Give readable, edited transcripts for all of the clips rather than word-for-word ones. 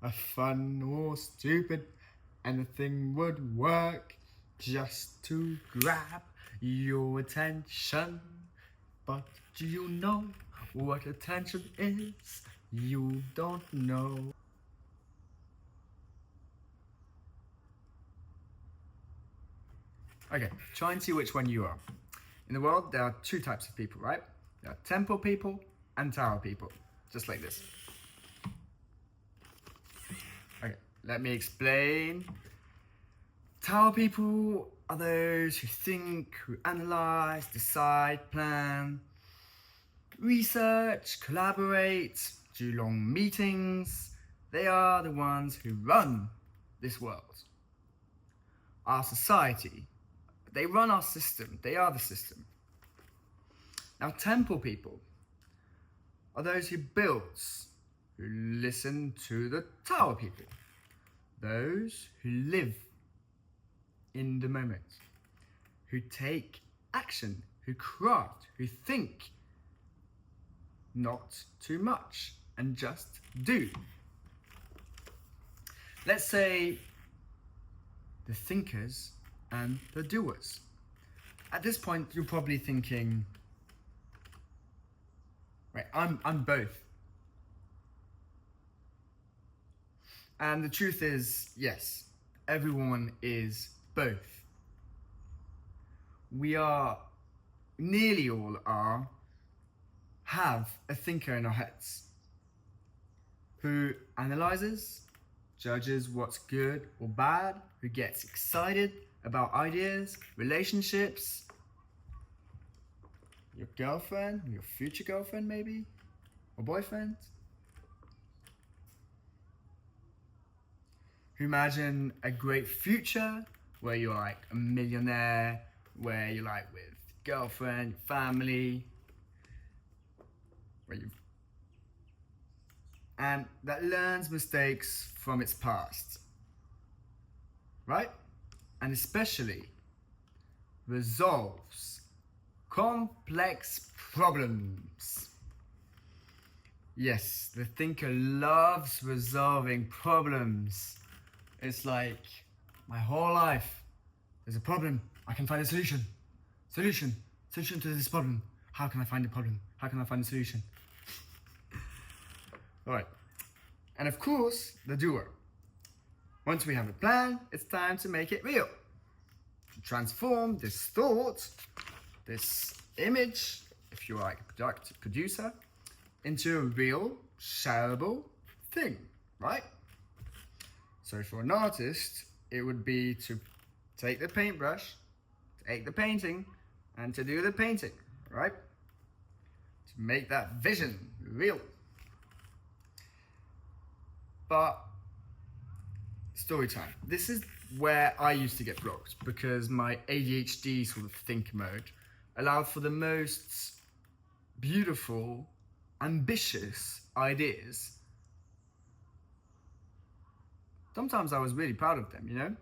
a fun or stupid, anything would work just to grab your attention. But do you know what attention is? You don't know. Okay, try and see which one you are. In the world, there are two types of people, right? There are temple people and tower people, just like this. Okay, let me explain. Tower people are those who think, who analyze, decide, plan, research, collaborate, do long meetings. They are the ones who run this world. Our society, they run our system. They are the system. Now, temple people are those who build, who listen to the tower people, those who live in the moment, who take action, who craft, who think, not too much, and just do. Let's say the thinkers and the doers. At this point, you're probably thinking, right, I'm both. And the truth is, yes, everyone is both. We are, nearly all are, have a thinker in our heads who analyzes, judges what's good or bad, who gets excited about ideas, relationships, your girlfriend, your future girlfriend maybe, or boyfriend, who imagine a great future where you're like a millionaire, where you're like with girlfriend, family, and that learns mistakes from its past, right? And especially resolves complex problems. Yes, the thinker loves resolving problems. It's like, my whole life, there's a problem, I can find a solution. Solution to this problem. How can I find the problem? How can I find the solution? All right. And of course, the doer. Once we have a plan, it's time to make it real. To transform this thought, this image, if you're like a producer, into a real, shareable thing, right? So for an artist, it would be to take the paintbrush, take the painting, and to do the painting, right? To make that vision real. But story time. This is where I used to get blocked because my ADHD sort of thinker mode allowed for the most beautiful, ambitious ideas. Sometimes I was really proud of them, you know?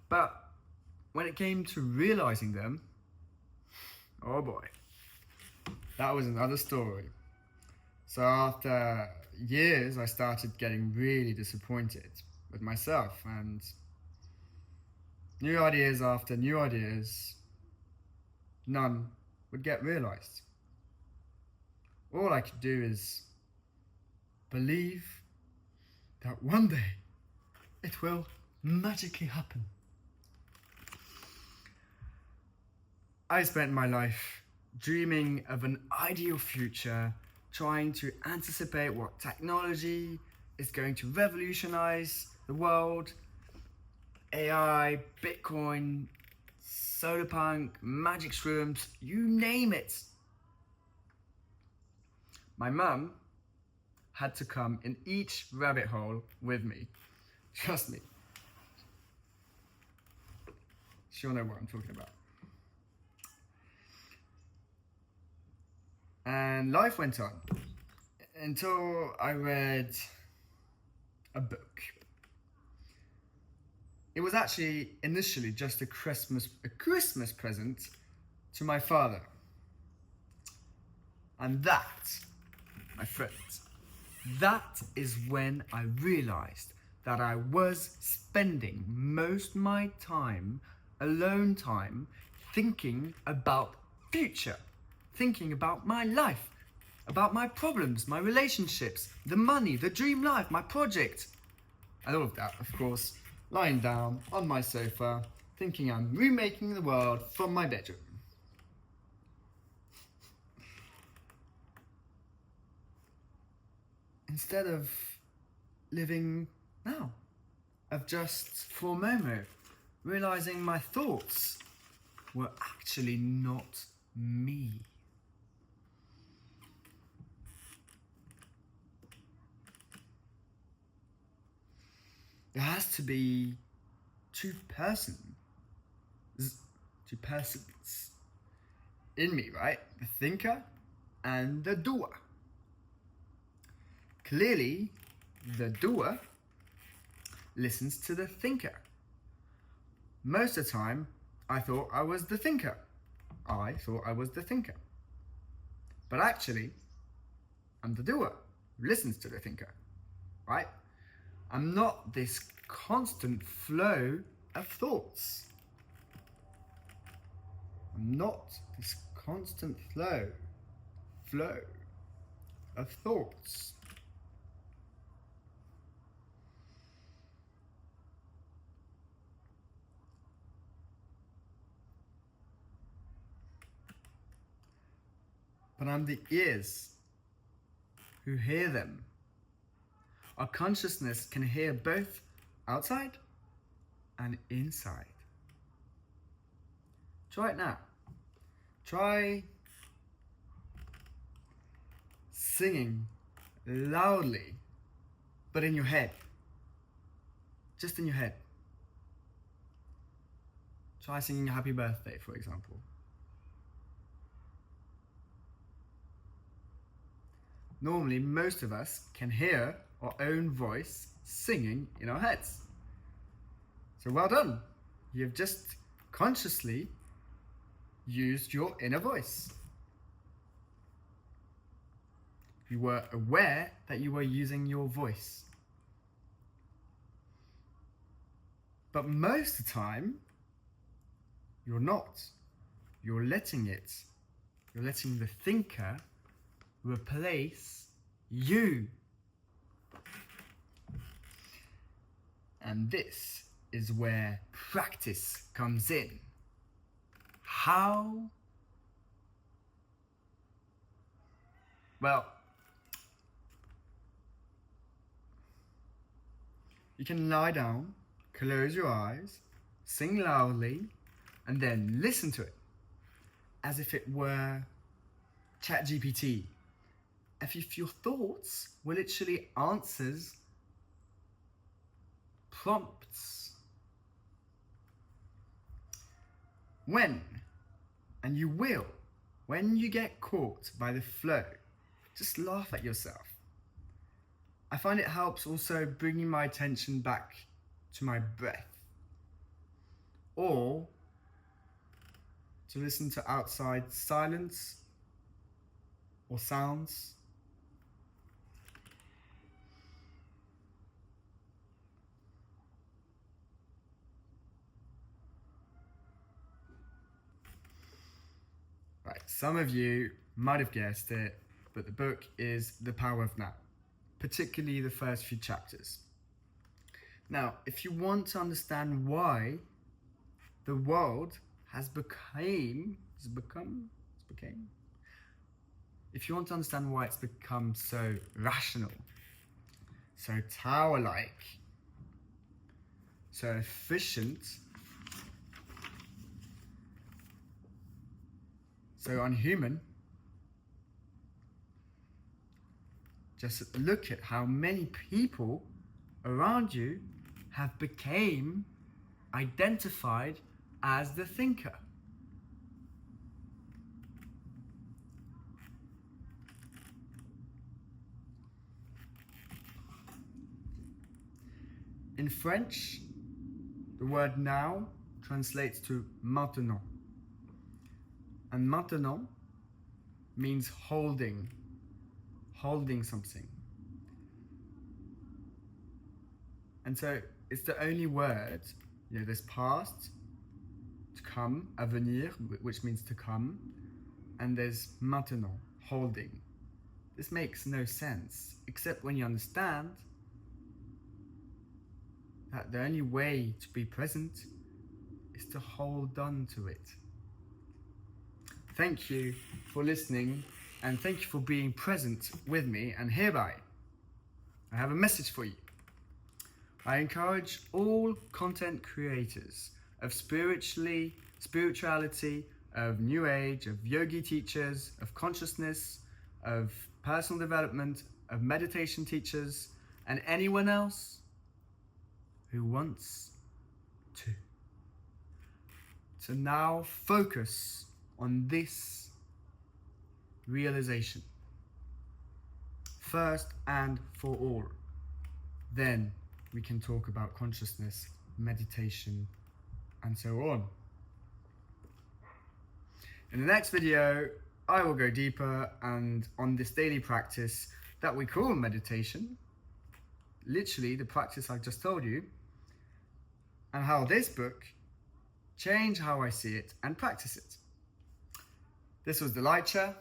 But when it came to realizing them, oh boy, that was another story. So after years, I started getting really disappointed with myself, and new ideas after new ideas, none would get realized. All I could do is believe that one day it will magically happen. I spent my life dreaming of an ideal future, trying to anticipate what technology is going to revolutionize the world. AI, Bitcoin, solar punk, magic shrooms, you name it. My mum had to come in each rabbit hole with me. Trust me. She'll know what I'm talking about. And life went on until I read a book. It was actually initially just a Christmas present to my father. And that, my friends, That is when I realized that I was spending most my time, alone time, thinking about future, thinking about my life, about my problems, my relationships, the money, the dream life, my project, and all of that, of course, lying down on my sofa, thinking I'm remaking the world from my bedroom. Instead of living now, of just for a moment realizing my thoughts were actually not me. There has to be two persons in me, right? The thinker and the doer. Clearly, the doer listens to the thinker. Most of the time, I thought I was the thinker. But actually, I'm the doer who listens to the thinker, right? I'm not this constant flow of thoughts. I'm not this constant flow of thoughts. But I'm the ears who hear them. Our consciousness can hear both outside and inside. Try it now. Try singing loudly, but in your head. Just in your head. Try singing Happy Birthday, for example. Normally, most of us can hear our own voice singing in our heads. So well done. You've just consciously used your inner voice. You were aware that you were using your voice. But most of the time, you're not. You're letting the thinker replace you. And this is where practice comes in. How? Well, you can lie down, close your eyes, sing loudly, and then listen to it as if it were ChatGPT. If your thoughts were literally answers, prompts. When you get caught by the flow, just laugh at yourself. I find it helps also bringing my attention back to my breath, or to listen to outside silence or sounds. Right, some of you might have guessed it, but the book is The Power of Now, particularly the first few chapters. Now, if you want to understand why the world if you want to understand why it's become so rational, so tower-like, so efficient, so unhuman, just look at how many people around you have became identified as the thinker. In French, the word now translates to maintenant. And maintenant means holding something. And so it's the only word, you know, there's past, to come, avenir, which means to come, and there's maintenant, holding. This makes no sense, except when you understand that the only way to be present is to hold on to it. Thank you for listening, and thank you for being present with me. And hereby, I have a message for you. I encourage all content creators of spirituality, of New Age, of yogi teachers, of consciousness, of personal development, of meditation teachers, and anyone else who wants to now focus on this realization first and for all. Then we can talk about consciousness, meditation, and so on. In the next video, I will go deeper and on this daily practice that we call meditation, literally the practice I just told you, and how this book changed how I see it and practice it. This was the Light Chair.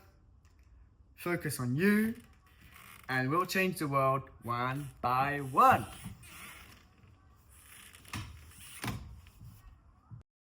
Focus on you, and we'll change the world one by one.